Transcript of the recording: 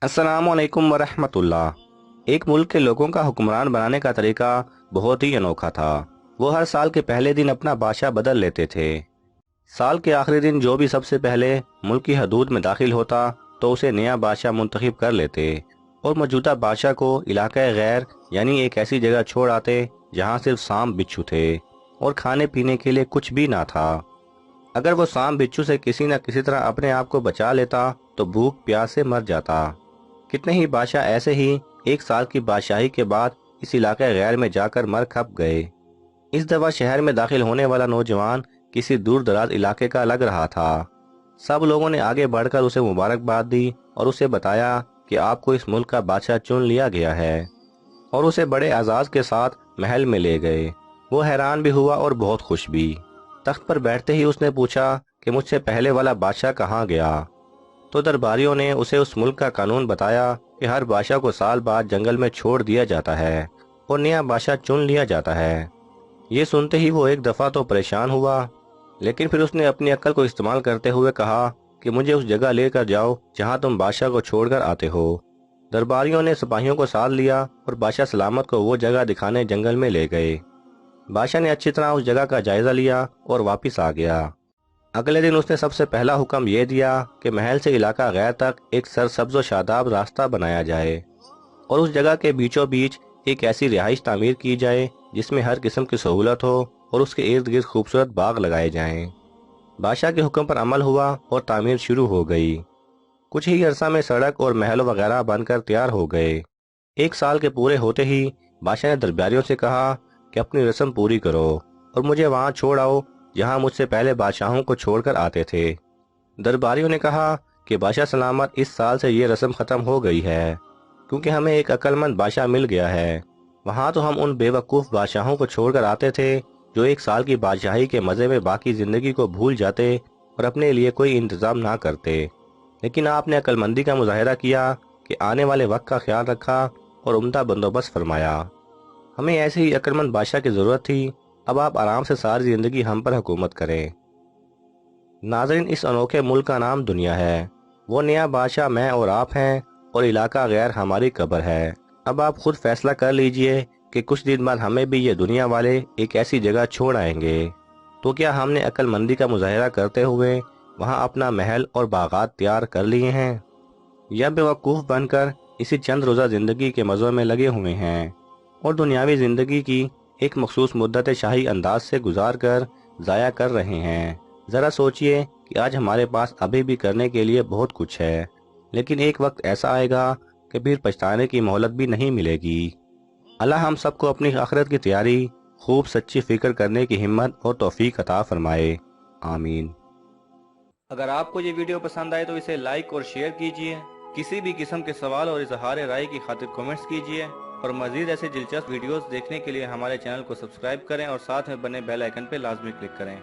अस्सलाम वालेकुम वरहमतुल्लाह। एक मुल्क के लोगों का हुक्मरान बनाने का तरीका बहुत ही अनोखा था। वो हर साल के पहले दिन अपना बादशाह बदल लेते थे। साल के आखिरी दिन जो भी सबसे पहले मुल्क की हदूद में दाखिल होता तो उसे नया बादशाह मुंतखब कर लेते और मौजूदा बादशाह को इलाका गैर यानी एक ऐसी जगह छोड़ आते जहाँ सिर्फ सांप बिच्छू थे और खाने पीने के लिए कुछ भी ना था। अगर वो सांप बिच्छू से किसी न किसी तरह अपने आप को बचा लेता तो भूख प्यास से मर जाता। कितने ही बादशाह ऐसे ही एक साल की बादशाही के बाद इस इलाके गैर में जाकर मर खप गए। इस दफा शहर में दाखिल होने वाला नौजवान किसी दूर दराज इलाके का लग रहा था। सब लोगों ने आगे बढ़कर उसे मुबारकबाद दी और उसे बताया कि आपको इस मुल्क का बादशाह चुन लिया गया है और उसे बड़े एजाज के साथ महल में ले गए। वो हैरान भी हुआ और बहुत खुश भी। तख्त पर बैठते ही उसने पूछा कि मुझसे पहले वाला बादशाह कहाँ गया। तो दरबारियों ने उसे उस मुल्क का कानून बताया कि हर बादशाह को साल बाद जंगल में छोड़ दिया जाता है और नया बादशाह चुन लिया जाता है। ये सुनते ही वो एक दफा तो परेशान हुआ, लेकिन फिर उसने अपनी अक्ल को इस्तेमाल करते हुए कहा कि मुझे उस जगह लेकर जाओ जहाँ तुम बादशाह को छोड़कर आते हो। दरबारियों ने सिपाहियों को साथ लिया और बादशाह सलामत को वो जगह दिखाने जंगल में ले गए। बादशाह ने अच्छी तरह उस जगह का जायजा लिया और वापिस आ गया। अगले दिन उसने सबसे पहला हुक्म यह दिया कि महल से इलाका गैर तक एक सरसब्ज व शादाब रास्ता बनाया जाए और उस जगह के बीचों बीच एक ऐसी रिहाइश तामीर की जाए जिसमें हर किस्म की सहूलत हो और उसके इर्द गिर्द खूबसूरत बाग लगाए जाएं। बादशाह के हुक्म पर अमल हुआ और तामीर शुरू हो गई। कुछ ही अरसा में सड़क और महल वगैरह बनकर तैयार हो गए। एक साल के पूरे होते ही बादशाह ने दरबारियों से कहा कि अपनी रस्म पूरी करो और मुझे वहां छोड़ आओ जहां मुझसे पहले बादशाहों को छोड़कर आते थे। दरबारियों ने कहा कि बादशाह सलामत, इस साल से ये रस्म खत्म हो गई है क्योंकि हमें एक अक्लमंद बादशाह मिल गया है। वहां तो हम उन बेवकूफ़ बादशाहों को छोड़कर आते थे जो एक साल की बादशाही के मज़े में बाकी ज़िंदगी को भूल जाते और अपने लिए कोई इंतज़ाम ना करते, लेकिन आपने अक्लमंदी का मुजाहिरा किया कि आने वाले वक्त का ख्याल रखा और उम्दा बंदोबस्त फरमाया। हमें ऐसे ही अक्लमंद बादशाह की ज़रूरत थी। अब आप आराम से सारी ज़िंदगी हम पर हुकूमत करें। नाज़रीन, इस अनोखे मुल्क का नाम दुनिया है। वो नया बादशाह मैं और आप हैं और इलाका गैर हमारी कब्र है। अब आप खुद फैसला कर लीजिए कि कुछ दिन बाद हमें भी ये दुनिया वाले एक ऐसी जगह छोड़ आएंगे। तो क्या हमने अक्लमंदी का मुजाहिरा करते हुए वहाँ अपना महल और बागात तैयार कर लिए हैं, या बेवकूफ़ बनकर इसी चंद रोज़ा ज़िंदगी के मज़ों में लगे हुए हैं और दुनियावी ज़िंदगी की एक मखसूस मुद्दत शाही अंदाज से गुजार कर ज़ाया कर रहे हैं। ज़रा सोचिए कि आज हमारे पास अभी भी करने के लिए बहुत कुछ है, लेकिन एक वक्त ऐसा आएगा कि फिर पछताने की मोहलत भी नहीं मिलेगी। अल्लाह हम सबको अपनी आखिरत की तैयारी खूब सच्ची फिक्र करने की हिम्मत और तौफीक अता फरमाए। आमीन। अगर आपको ये वीडियो पसंद आए तो इसे लाइक और शेयर कीजिए। किसी भी किस्म के सवाल और इजहार राय की खातिर कमेंट्स कीजिए और मज़ीद ऐसे दिलचस्प वीडियोस देखने के लिए हमारे चैनल को सब्सक्राइब करें और साथ में बने बेल आइकन पर लाजमी क्लिक करें।